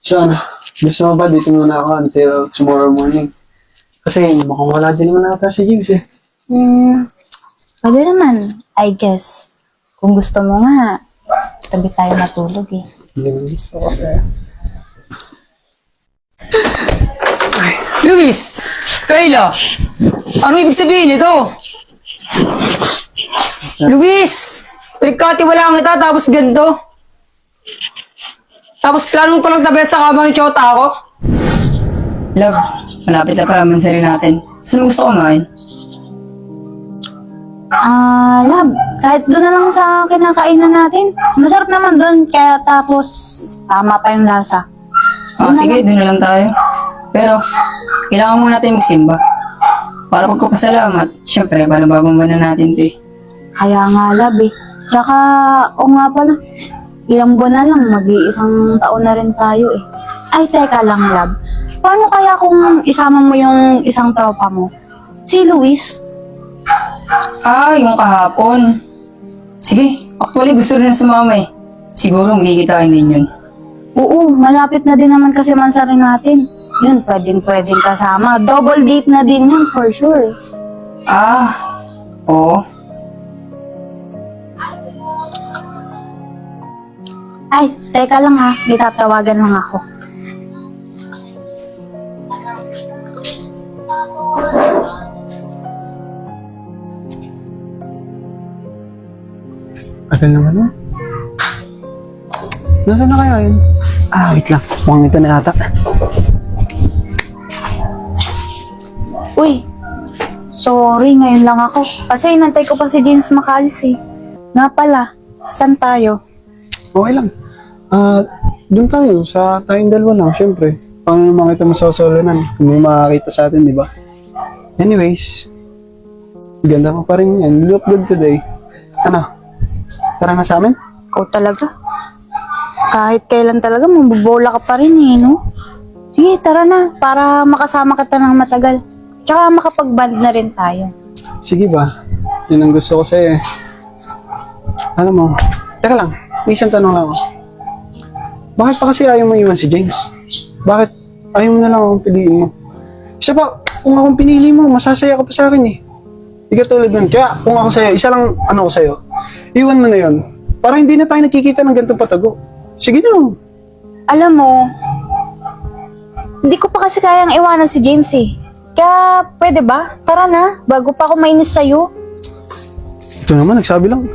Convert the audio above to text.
So ano, gusto mo ba dito muna ako until tomorrow morning? Kasi mukhang wala din naman ata si James eh. Pwede naman, I guess. Kung gusto mo nga, tabi tayo matulog eh. Hindi naman gusto ko sa'yo. Luis! Kayla! Ano ibig sabihin nito? Luis! Pinagkatiwalaan kita tapos ganito? Tapos plano mo palang tabi sa kama yung tsota ko? Love, malapit na para mansarin natin. Saan mo gusto kumain? Lab, kahit doon na lang sa kinakainan natin. Masarap naman doon, kaya tapos tama pa yung lasa. Sige, doon na lang tayo. Pero, kailangan muna natin magsimba. Para pagkapasalamat, syempre, bagong buwan na natin ito eh. Kaya nga, Lab eh. Tsaka, o nga pala, ilang buwan na lang, mag-iisang taon na rin tayo eh. Ay, teka lang, Lab. Paano kaya kung isama mo yung isang tropa mo? Si Luis? Yung kahapon. Sige, actually gusto rin sa mama eh. Siguro magkikitain din yun. Oo, malapit na din naman kasi mansarin natin. Yun, pwedeng kasama. Double date na din yun, for sure. Oo. Ay, teka lang ha. May tatawagan lang ako. Atal naman mo. Nasaan na kaya yun? Wait lang. Mukhang ito na ata. Uy, sorry, ngayon lang ako. Kasi inantay ko pa si James makalis eh. Nga pala, saan tayo? Okay lang. Doon tayo. Sa tayong dalawa lang, syempre. Paano naman kita masosolonan? Kung may makakita sa atin, di ba? Anyways, ganda mo pa rin yan. Look good today. Ano? Tara na sa amin? Ikaw talaga. Kahit kailan talaga, mabubola ka pa rin eh, no? Sige, tara na. Para makasama kita ng matagal. Tsaka makapag-band na rin tayo. Sige ba? Yun ang gusto ko sa'yo eh. Alam mo, teka lang. May isang tanong lang ako. Bakit pa kasi ayaw mo iwan si James? Bakit ayaw mo na lang akong piliin mo? Isa pa, kung akong pinili mo, masasaya ka pa sa akin eh. Di ka tulad nun. Kaya kung ako sa'yo, isa lang ano ko sa'yo. Iwan mo na yun. Para hindi na tayo nakikita ng ganitong patago. Sige na. Alam mo, hindi ko pa kasi kayang iwanan si James eh. Kaya, pwede ba? Tara na, bago pa ako mainis sa'yo. Ito naman, nagsabi lang.